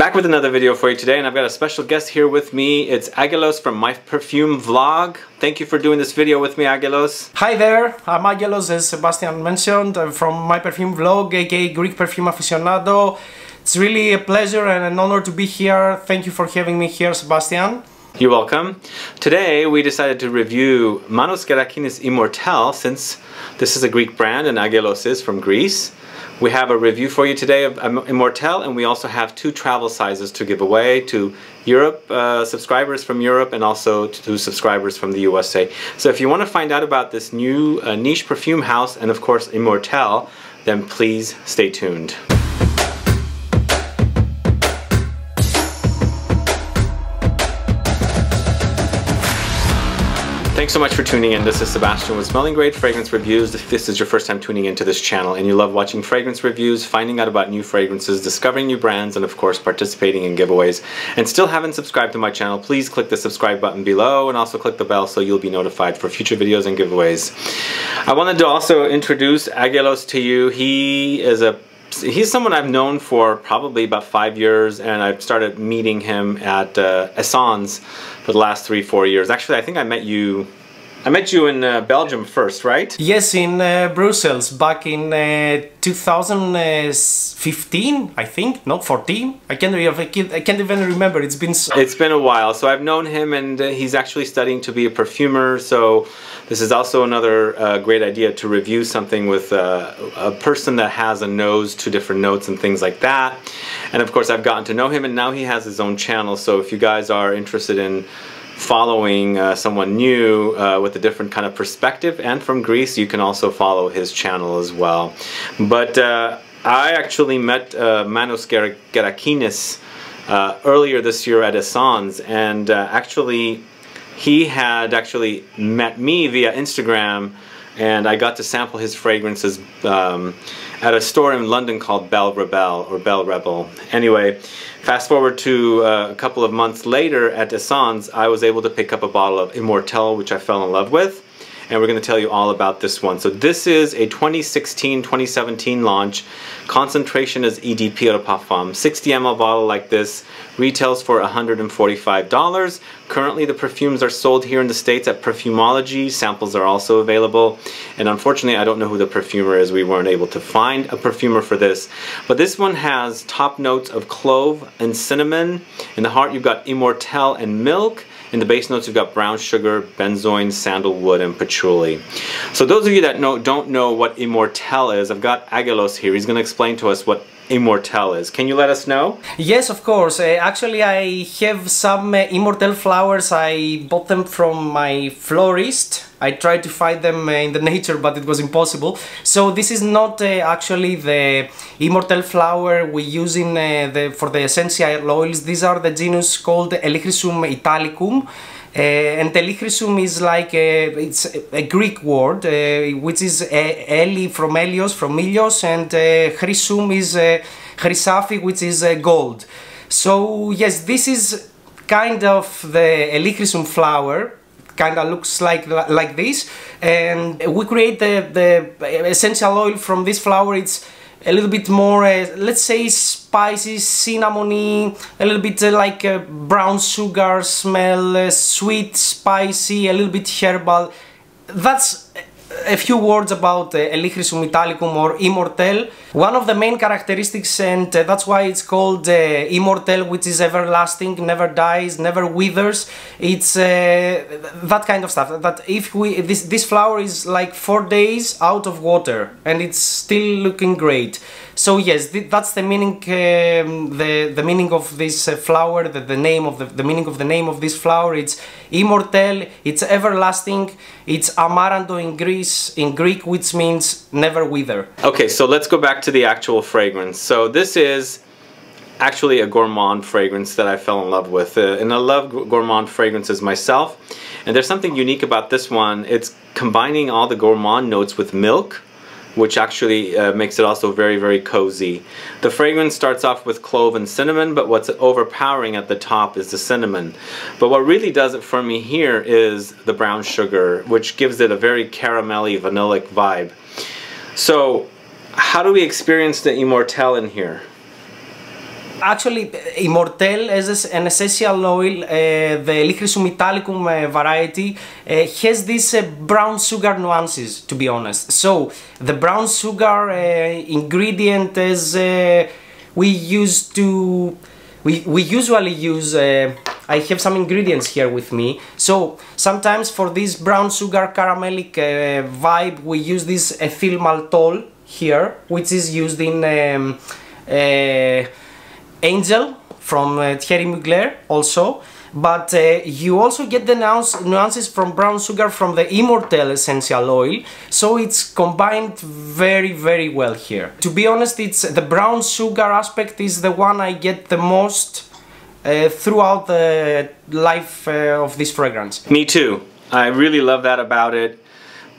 Back with another video for you today, and I've got a special guest here with me. It's Angelos from My Perfume Vlog. Thank you for doing this video with me, Angelos. Hi there, I'm Angelos, as Sebastian mentioned. I'm from My Perfume Vlog, aka Greek Perfume Aficionado. It's really a pleasure and an honor to be here. Thank you for having me here, Sebastian. You're welcome. Today we decided to review Manos Gerakinis IMMORTELLE, since this is a Greek brand and Angelos is from Greece. We have a review for you today of IMMORTELLE, and we also have 2 travel sizes to give away to Europe subscribers from Europe and also to subscribers from the USA. So if you want to find out about this new niche perfume house and of course IMMORTELLE, then please stay tuned. Thanks so much for tuning in. This is Sebastian with Smelling Great Fragrance Reviews. If this is your first time tuning into this channel and you love watching fragrance reviews, finding out about new fragrances, discovering new brands, and of course participating in giveaways, and still haven't subscribed to my channel, please click the subscribe button below and also click the bell so you'll be notified for future videos and giveaways. I wanted to also introduce Angelos to you. He's someone I've known for probably about 5 years, and I've started meeting him at Essence for the last 3-4 years. Actually, I think I met you in Belgium first, right? Yes, in Brussels, back in 2015, I think, no, 14. I can't even remember. It's been a while. So I've known him, and he's actually studying to be a perfumer. So this is also another great idea to review something with a person that has a nose to different notes and things like that. And of course, I've gotten to know him, and now he has his own channel. So if you guys are interested in following someone new with a different kind of perspective and from Greece, you can also follow his channel as well. But I actually met Manos Gerakinis earlier this year at Essence, and actually he had actually met me via Instagram, and I got to sample his fragrances at a store in London called Bell Rebel. Anyway, fast forward to a couple of months later at Essence, I was able to pick up a bottle of IMMORTELLE, which I fell in love with, and we're going to tell you all about this one. So this is a 2016-2017 launch. Concentration is Eau De Parfum. 60 ml bottle like this retails for $145. Currently the perfumes are sold here in the States at Perfumology. Samples are also available, and unfortunately I don't know who the perfumer is. We weren't able to find a perfumer for this, but this one has top notes of clove and cinnamon. In the heart you've got IMMORTELLE and milk. In the base notes, you've got brown sugar, benzoin, sandalwood, and patchouli. So those of you that don't know what IMMORTELLE is, I've got Angelos here. He's going to explain to us what IMMORTELLE is. Can you let us know? Yes, of course. Actually, I have some IMMORTELLE flowers. I bought them from my florist. I tried to find them in the nature, but it was impossible. So this is not actually the IMMORTELLE flower we use for the essential oils. These are the genus called Helichrysum italicum. And Helichrysum is like it's a Greek word, which is Eli from Helios, from Ilios, and Chrysum is Chrysafi, which is gold. So yes, this is kind of the Helichrysum flower. Kind of looks like this, and we create the essential oil from this flower. It's a little bit more, let's say, spicy, cinnamony, a little bit like brown sugar smell, sweet, spicy, a little bit herbal. That's a few words about Helichrysum italicum or IMMORTELLE. One of the main characteristics, and that's why it's called IMMORTELLE, which is everlasting, never dies, never withers. It's that kind of stuff. That if this flower is like 4 days out of water and it's still looking great. So yes, that's the meaning. The meaning of this flower. The meaning of the name of this flower. It's IMMORTELLE. It's everlasting. It's amaranto in Greek, which means never wither. Okay, so let's go back to the actual fragrance. So this is actually a gourmand fragrance that I fell in love with, and I love gourmand fragrances myself. And there's something unique about this one. It's combining all the gourmand notes with milk, which actually makes it also very, very cozy. The fragrance starts off with clove and cinnamon, but what's overpowering at the top is the cinnamon. But what really does it for me here is the brown sugar, which gives it a very caramelly, vanillic vibe. So how do we experience the IMMORTELLE in here? Actually, Immortelle as an essential oil, the Lychrysum italicum variety, has these brown sugar nuances, to be honest. So the brown sugar ingredient is we usually use. I have some ingredients here with me. So sometimes for this brown sugar caramellic vibe, we use this ethyl maltol here, which is used in Angel from Thierry Mugler also. But you also get the nuances from brown sugar from the Immortelle essential oil, so it's combined very, very well here. To be honest, it's the brown sugar aspect is the one I get the most throughout the life of this fragrance. Me too. I really love that about it,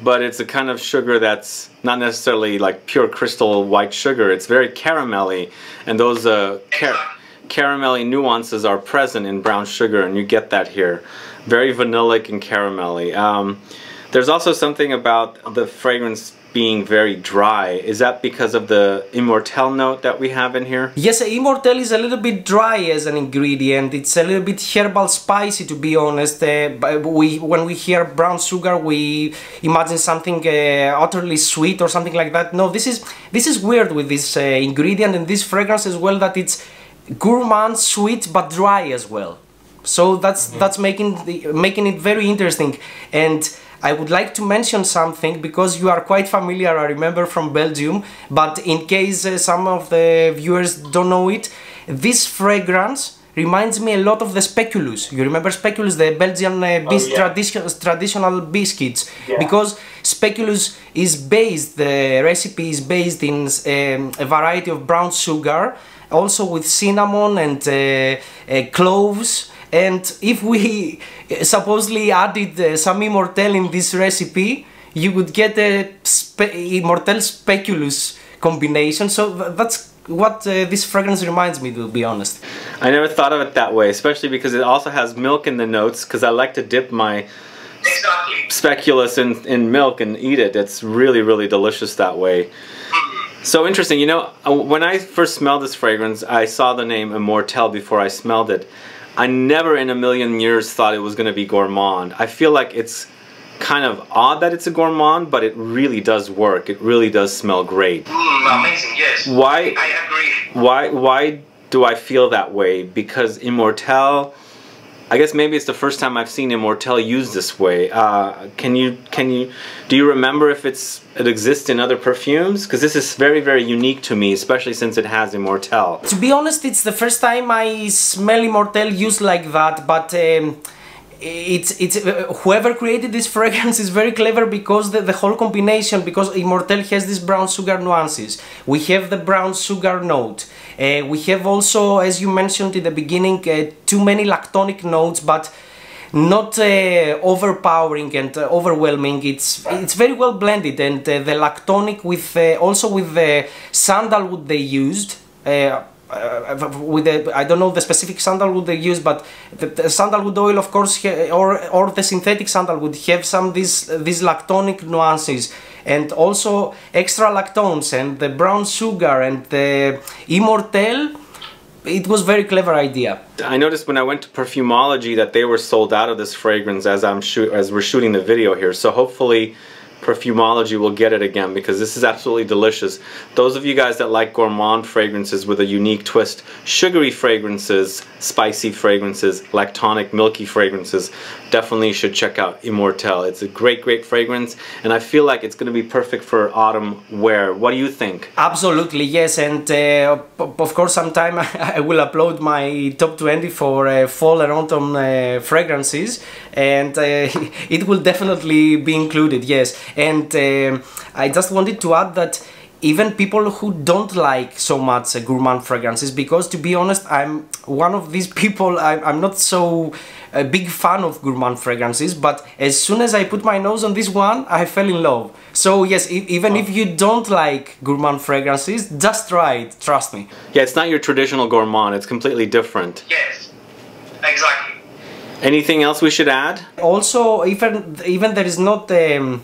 but it's a kind of sugar that's not necessarily like pure crystal white sugar. It's very caramelly, and those caramelly nuances are present in brown sugar, and you get that here. Very vanillic and caramelly. There's also something about the fragrance being very dry. Is that because of the Immortelle note that we have in here? Yes, Immortelle is a little bit dry as an ingredient. It's a little bit herbal spicy, to be honest. When we hear brown sugar, we imagine something utterly sweet or something like that. No, this is weird with this ingredient and this fragrance as well, that it's gourmand, sweet, but dry as well. So that's making it very interesting. And I would like to mention something, because you are quite familiar, I remember, from Belgium, but in case some of the viewers don't know it, this fragrance reminds me a lot of the speculoos. You remember speculoos, the Belgian traditional biscuits? Yeah. Because speculoos is based, the recipe is based in a variety of brown sugar, also with cinnamon and cloves. And if we supposedly added some Immortelle in this recipe, you would get a Immortelle speculous combination. So that's what this fragrance reminds me, to be honest. I never thought of it that way, especially because it also has milk in the notes, because I like to dip my speculous in milk and eat it. It's really, really delicious that way. So interesting. You know, when I first smelled this fragrance, I saw the name Immortelle before I smelled it. I never in a million years thought it was going to be gourmand. I feel like it's kind of odd that it's a gourmand, but it really does work. It really does smell great. Amazing, yes. Why? I agree. Why do I feel that way? Because Immortelle, I guess maybe it's the first time I've seen Immortelle used this way. Do you remember if it exists in other perfumes? Because this is very, very unique to me, especially since it has Immortelle. To be honest, it's the first time I smell Immortelle used like that, but whoever created this fragrance is very clever, because the whole combination, because Immortelle has these brown sugar nuances. We have the brown sugar note. We have also, as you mentioned in the beginning, too many lactonic notes, but not overpowering and overwhelming. It's very well blended, and the lactonic with also with the sandalwood they used. I don't know the specific sandalwood they use, but the sandalwood oil, of course, or the synthetic sandalwood have some these lactonic nuances, and also extra lactones, and the brown sugar and the Immortelle. It was a very clever idea. I noticed when I went to Perfumology that they were sold out of this fragrance as we're shooting the video here. So hopefully Perfumology will get it again, because this is absolutely delicious. Those of you guys that like gourmand fragrances with a unique twist, sugary fragrances, spicy fragrances, lactonic, milky fragrances, definitely should check out Immortelle. It's a great, great fragrance, and I feel like it's going to be perfect for autumn wear. What do you think? Absolutely, yes, and of course sometime I will upload my top 20 for fall and autumn fragrances, and it will definitely be included, yes. And I just wanted to add that even people who don't like so much gourmand fragrances, because to be honest, I'm one of these people, I'm not so a big fan of gourmand fragrances, but as soon as I put my nose on this one, I fell in love. So yes, even if you don't like gourmand fragrances, just try it, trust me. Yeah, it's not your traditional gourmand, it's completely different. Yes, exactly. Anything else we should add? Also, even there is not a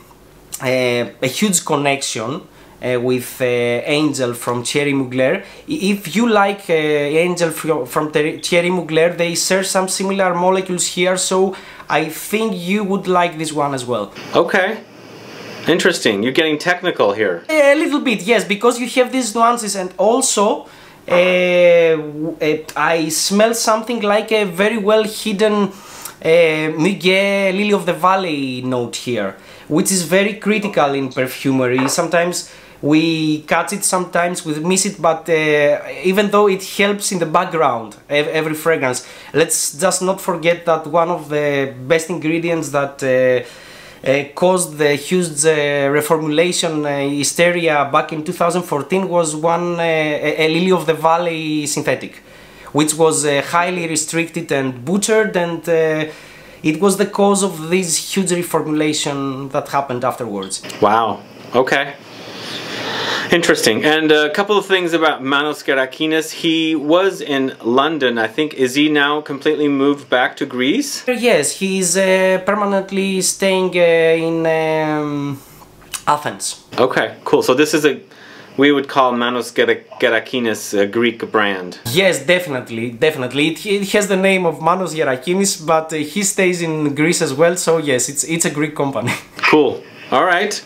huge connection with Angel from Thierry Mugler. If you like Angel from Thierry Mugler, they share some similar molecules here, so I think you would like this one as well. Okay. Interesting. You're getting technical here. A little bit, yes, because you have these nuances, and also I smell something like a very well hidden Muguet Lily of the Valley note here, which is very critical in perfumery. Sometimes we catch it, sometimes we miss it, but even though it helps in the background, every fragrance, let's just not forget that one of the best ingredients that caused the huge reformulation hysteria back in 2014 was a Lily of the Valley synthetic, which was highly restricted and butchered, and it was the cause of this huge reformulation that happened afterwards. Wow. Okay. Interesting. And a couple of things about Manos Gerakinis. He was in London, I think. Is he now completely moved back to Greece? Yes, he's permanently staying in Athens. Okay, cool. So this is we would call Manos Gerakinis a Greek brand. Yes, definitely, definitely. It has the name of Manos Gerakinis, but he stays in Greece as well, so yes, it's a Greek company. Cool. All right.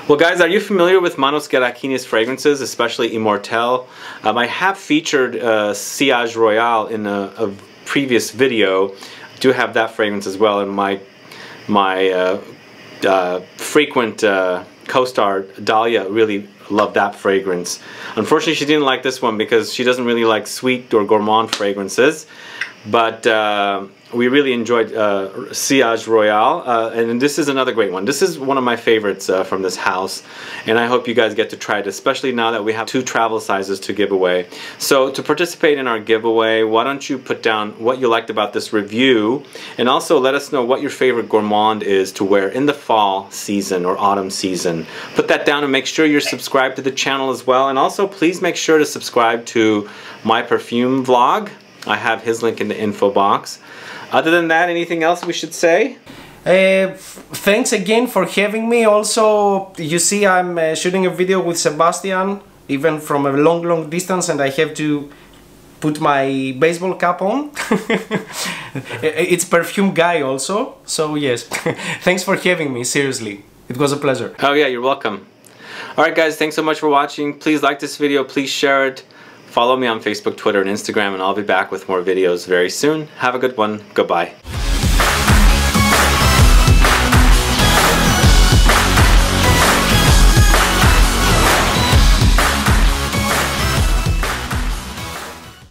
Well, guys, are you familiar with Manos Gerakinis fragrances, especially Immortelle? I have featured Sillage Royale in a previous video. I do have that fragrance as well, and my frequent co-star Dahlia really loved that fragrance. Unfortunately, she didn't like this one because she doesn't really like sweet or gourmand fragrances, but we really enjoyed Sillage Royale, and this is another great one. This is one of my favorites from this house, and I hope you guys get to try it, especially now that we have 2 travel sizes to give away. So to participate in our giveaway, why don't you put down what you liked about this review, and also let us know what your favorite gourmand is to wear in the fall season or autumn season. Put that down and make sure you're subscribed to the channel as well, and also please make sure to subscribe to my Perfume vlog. I have his link in the info box. Other than that, anything else we should say? Thanks again for having me. Also, you see I'm shooting a video with Sebastian, even from a long distance, and I have to put my baseball cap on. It's Perfume guy also, so yes. Thanks for having me, seriously. It was a pleasure. Oh yeah, you're welcome. Alright guys, thanks so much for watching. Please like this video, please share it. Follow me on Facebook, Twitter, and Instagram, and I'll be back with more videos very soon. Have a good one. Goodbye.